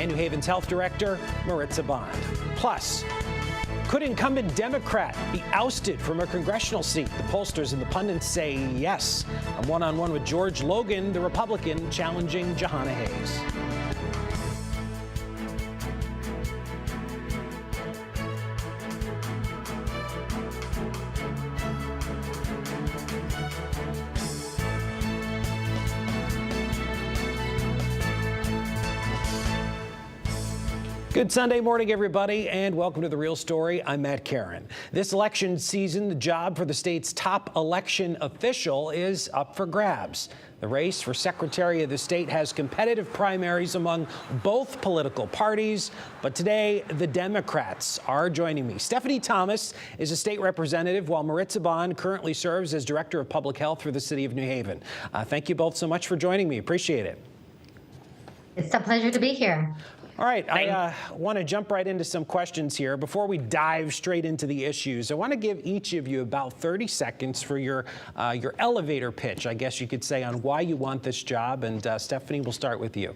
and New Haven's health director, Maritza Bond. Plus, could incumbent Democrat be ousted from a congressional seat? The pollsters and the pundits say yes. I'm one-on-one with George Logan, the Republican, challenging Jahana Hayes. Good Sunday morning, everybody, and welcome to The Real Story. I'm Matt Caron. This election season, the job for the state's top election official is up for grabs. The race for Secretary of the State has competitive primaries among both political parties, but today the Democrats are joining me. Stephanie Thomas is a state representative, while Maritza Bond currently serves as Director of Public Health for the City of New Haven. Thank you both so much for joining me. Appreciate it. It's a pleasure to be here. All right, I want to jump right into some questions here. Before we dive straight into the issues, I want to give each of you about 30 seconds for your elevator pitch, I guess you could say, on why you want this job. And Stephanie, we'll start with you.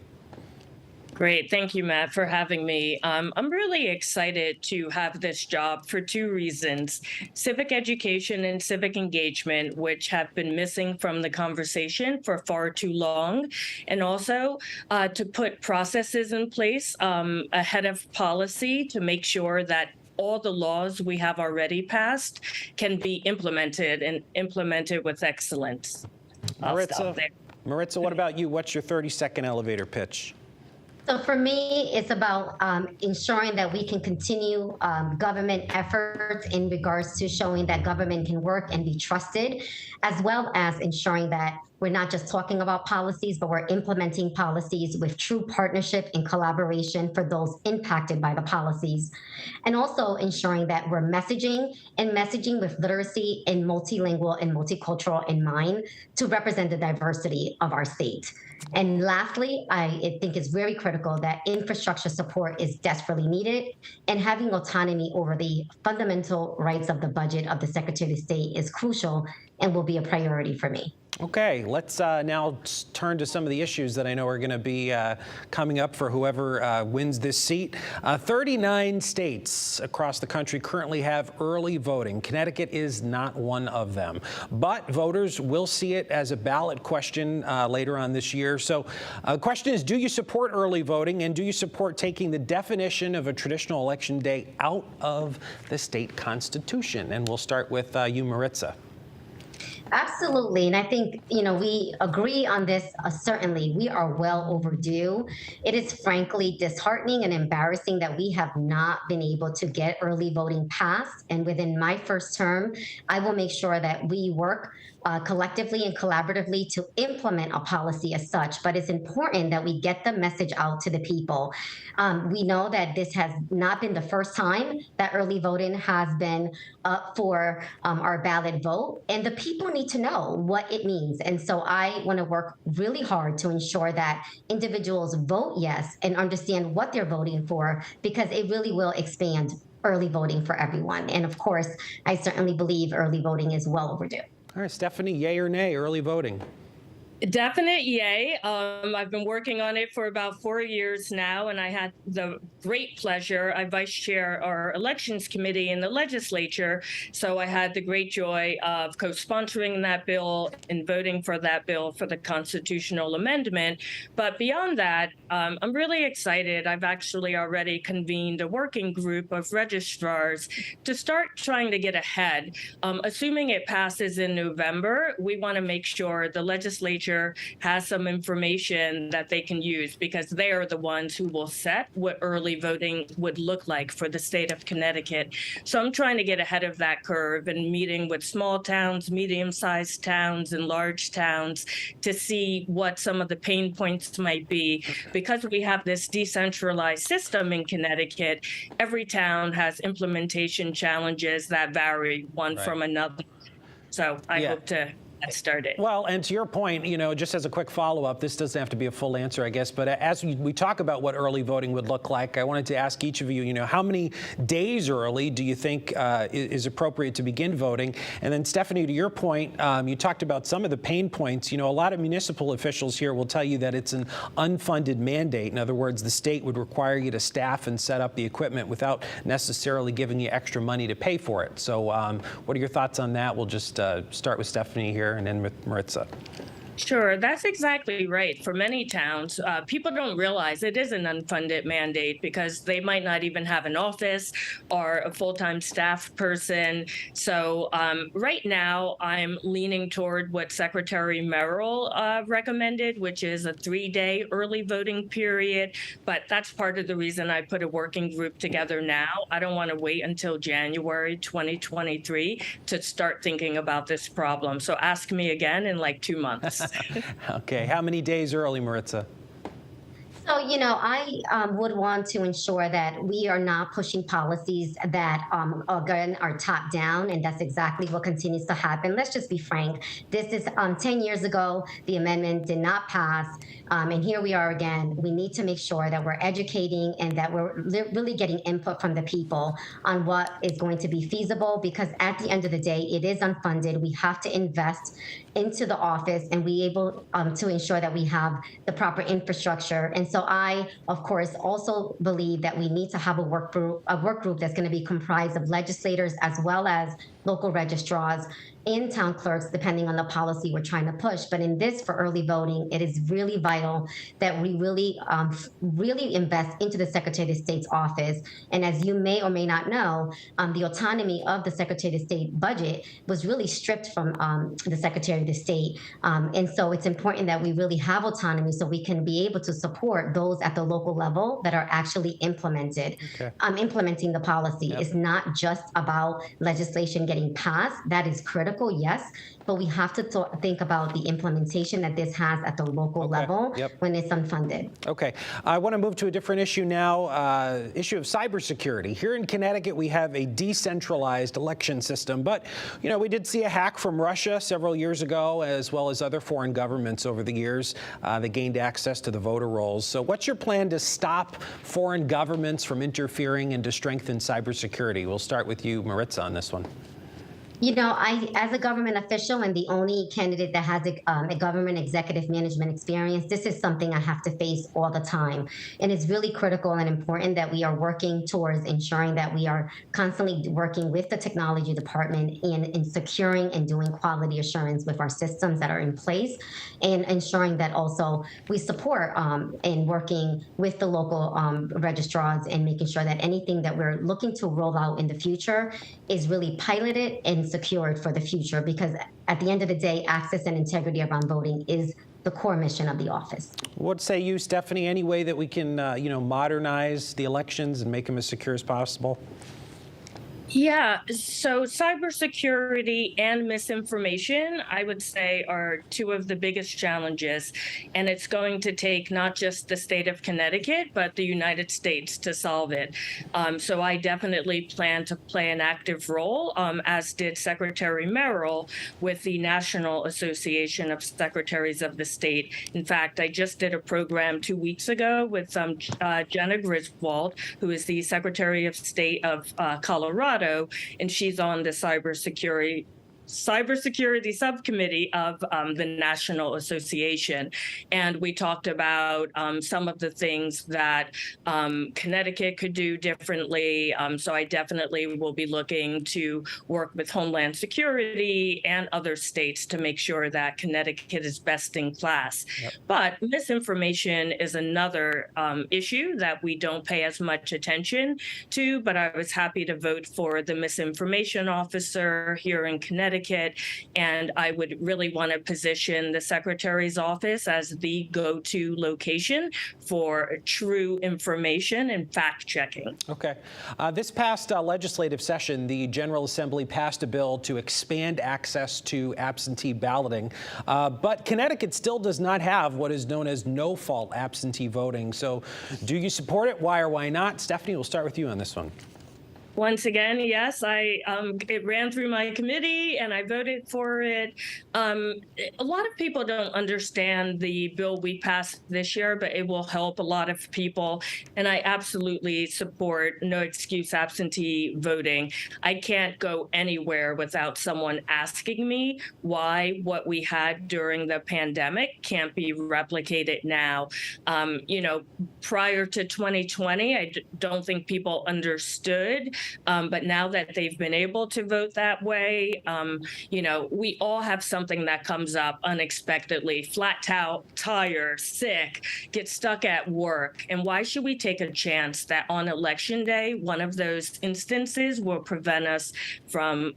Great. Thank you, Matt, for having me. I'm really excited to have this job for two reasons: civic education and civic engagement, which have been missing from the conversation for far too long, and also to put processes in place ahead of policy to make sure that all the laws we have already passed can be implemented and implemented with excellence. Maritza, what about you? What's your 30-second elevator pitch? So for me, it's about ensuring that we can continue government efforts in regards to showing that government can work and be trusted, as well as ensuring that we're not just talking about policies, but we're implementing policies with true partnership and collaboration for those impacted by the policies. And also ensuring that we're messaging with literacy and multilingual and multicultural in mind to represent the diversity of our state. And lastly, I think it's very critical that infrastructure support is desperately needed, and having autonomy over the fundamental rights of the budget of the Secretary of State is crucial and will be a priority for me. Okay, let's now turn to some of the issues that I know are going to be coming up for whoever wins this seat. 39 states across the country currently have early voting. Connecticut is not one of them, but voters will see it as a ballot question later on this year. So the question is, do you support early voting, and do you support taking the definition of a traditional election day out of the state constitution? And we'll start with you, Maritza. Absolutely. And I think, we agree on this. Certainly, we are well overdue. It is frankly disheartening and embarrassing that we have not been able to get early voting passed. And within my first term, I will make sure that we work collectively and collaboratively to implement a policy as such. But it's important that we get the message out to the people. We know that this has not been the first time that early voting has been up for our ballot vote, and the people need to know what it means. And so I want to work really hard to ensure that individuals vote yes and understand what they're voting for, because it really will expand early voting for everyone. And of course, I certainly believe early voting is well overdue. All right, Stephanie, yay or nay, early voting? Definite yay. I've been working on it for about 4 years now, and I had the great pleasure. I vice chair our elections committee in the legislature, so I had the great joy of co-sponsoring that bill and voting for that bill for the constitutional amendment. But beyond that, I'm really excited. I've actually already convened a working group of registrars to start trying to get ahead. Assuming it passes in November, we want to make sure the legislature has some information that they can use, because they are the ones who will set what early voting would look like for the state of Connecticut. So I'm trying to get ahead of that curve and meeting with small towns, medium-sized towns, and large towns to see what some of the pain points might be. Because we have this decentralized system in Connecticut, every town has implementation challenges that vary one from another. So I hope to that started. Well, and to your point, just as a quick follow-up, this doesn't have to be a full answer, I guess, but as we talk about what early voting would look like, I wanted to ask each of you, how many days early do you think is appropriate to begin voting? And then, Stephanie, to your point, you talked about some of the pain points. A lot of municipal officials here will tell you that it's an unfunded mandate. In other words, the state would require you to staff and set up the equipment without necessarily giving you extra money to pay for it. So what are your thoughts on that? We'll just start with Stephanie here and then with Maritza. Sure, that's exactly right. For many towns, people don't realize it is an unfunded mandate because they might not even have an office or a full-time staff person. So right now, I'm leaning toward what Secretary Merrill recommended, which is a 3-day early voting period. But that's part of the reason I put a working group together now. I don't want to wait until January 2023 to start thinking about this problem. So ask me again in like 2 months. Okay. How many days early, Maritza? So, I would want to ensure that we are not pushing policies that, again, are top down, and that's exactly what continues to happen. Let's just be frank. This is 10 years ago, the amendment did not pass, and here we are again. We need to make sure that we're educating and that we're really getting input from the people on what is going to be feasible, because at the end of the day, it is unfunded. We have to invest into the office and be able to ensure that we have the proper infrastructure. And so I, of course, also believe that we need to have a work group that's going to be comprised of legislators as well as local registrars and town clerks, depending on the policy we're trying to push. But in this, for early voting, it is really vital that we really invest into the Secretary of State's office. And as you may or may not know, the autonomy of the Secretary of State budget was really stripped from the Secretary of State. And so it's important that we really have autonomy so we can be able to support those at the local level that are actually implementing the policy. Yep. It's not just about legislation getting passed. That is critical, yes, but we have to think about the implementation that this has at the local level when it's unfunded. Okay. I want to move to a different issue now, issue of cybersecurity. Here in Connecticut, we have a decentralized election system, but, we did see a hack from Russia several years ago, as well as other foreign governments over the years that gained access to the voter rolls. So what's your plan to stop foreign governments from interfering and to strengthen cybersecurity? We'll start with you, Maritza, on this one. As a government official and the only candidate that has a government executive management experience, this is something I have to face all the time. And it's really critical and important that we are working towards ensuring that we are constantly working with the technology department in securing and doing quality assurance with our systems that are in place, and ensuring that also we support in working with the local registrars and making sure that anything that we're looking to roll out in the future is really piloted and secured for the future, because at the end of the day, access and integrity around voting is the core mission of the office. What say you, Stephanie? Any way that we can, modernize the elections and make them as secure as possible? Yeah, so cybersecurity and misinformation, I would say, are two of the biggest challenges. And it's going to take not just the state of Connecticut, but the United States to solve it. So I definitely plan to play an active role, as did Secretary Merrill with the National Association of Secretaries of the State. In fact, I just did a program 2 weeks ago with Jenna Griswold, who is the Secretary of State of Colorado, and she's on the cybersecurity subcommittee of the National Association. And we talked about some of the things that Connecticut could do differently. So I definitely will be looking to work with Homeland Security and other states to make sure that Connecticut is best in class. Yep. But misinformation is another issue that we don't pay as much attention to, but I was happy to vote for the misinformation officer here in Connecticut. And I would really want to position the Secretary's office as the go-to location for true information and fact-checking. Okay. This past legislative session, the General Assembly passed a bill to expand access to absentee balloting. But Connecticut still does not have what is known as no-fault absentee voting. So do you support it? Why or why not? Stephanie, we'll start with you on this one. Once again, yes, it ran through my committee and I voted for it. A lot of people don't understand the bill we passed this year, but it will help a lot of people. And I absolutely support no excuse absentee voting. I can't go anywhere without someone asking me why what we had during the pandemic can't be replicated now. Prior to 2020, I don't think people understood. But now that they've been able to vote that way, we all have something that comes up unexpectedly, flat tire, sick, get stuck at work. And why should we take a chance that on election day, one of those instances will prevent us from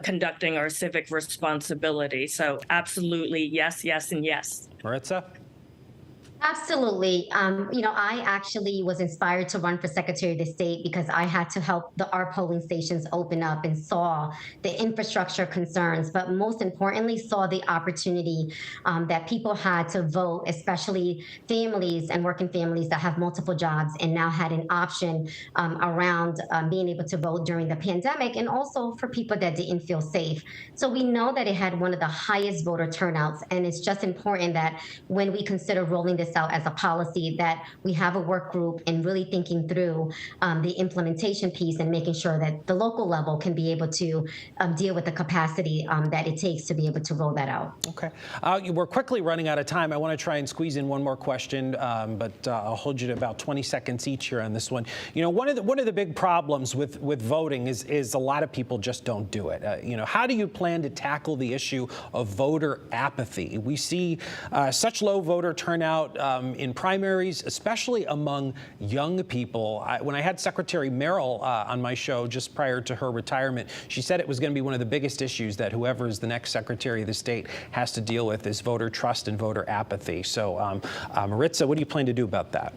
conducting our civic responsibility? So absolutely, yes, yes, and yes. Maritza? Absolutely. I actually was inspired to run for Secretary of the State because I had to help our polling stations open up and saw the infrastructure concerns, but most importantly, saw the opportunity that people had to vote, especially families and working families that have multiple jobs and now had an option around being able to vote during the pandemic, and also for people that didn't feel safe. So we know that it had one of the highest voter turnouts, and it's just important that when we consider rolling this out as a policy, that we have a work group and really thinking through the implementation piece and making sure that the local level can be able to deal with the capacity that it takes to be able to roll that out. Okay. We're quickly running out of time. I want to try and squeeze in one more question, but I'll hold you to about 20 seconds each here on this one. One of the big problems with voting is a lot of people just don't do it. How do you plan to tackle the issue of voter apathy? We see such low voter turnout in primaries, especially among young people. When I had Secretary Merrill on my show just prior to her retirement, she said it was going to be one of the biggest issues that whoever is the next Secretary of the State has to deal with is voter trust and voter apathy. So, Maritza, what do you plan to do about that?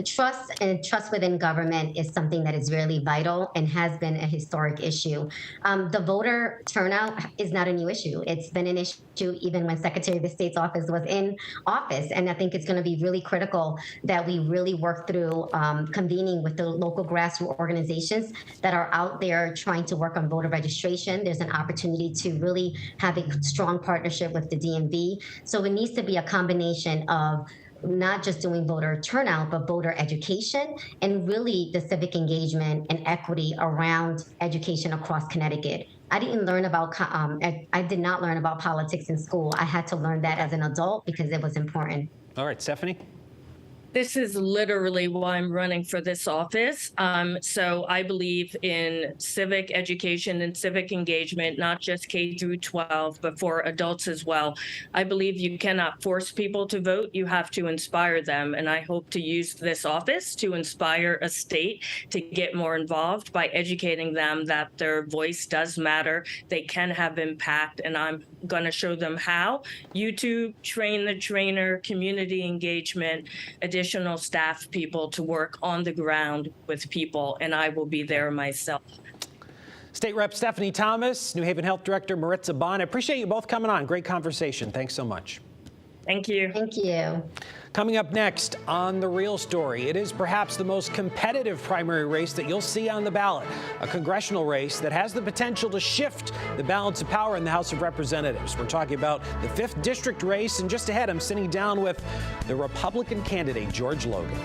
Trust within government is something that is really vital and has been a historic issue. The voter turnout is not a new issue. It's been an issue even when Secretary of the State's office was in office. And I think it's going to be really critical that we really work through convening with the local grassroots organizations that are out there trying to work on voter registration. There's an opportunity to really have a strong partnership with the DMV. So it needs to be a combination of not just doing voter turnout, but voter education and really the civic engagement and equity around education across Connecticut. I did not learn about politics in school. I had to learn that as an adult because it was important. All right, Stephanie? This is literally why I'm running for this office. So I believe in civic education and civic engagement, not just K through 12, but for adults as well. I believe you cannot force people to vote. You have to inspire them. And I hope to use this office to inspire a state to get more involved by educating them that their voice does matter. They can have impact. And I'm going to show them how. YouTube, train the trainer, community engagement, additional staff people to work on the ground with people, and I will be there myself. State Rep Stephanie Thomas, New Haven Health Director Maritza Bond. I appreciate you both coming on. Great conversation. Thanks so much. Thank you. Thank you. Coming up next on The Real Story, it is perhaps the most competitive primary race that you'll see on the ballot, a congressional race that has the potential to shift the balance of power in the House of Representatives. We're talking about the 5th District race, and just ahead, I'm sitting down with the Republican candidate, George Logan.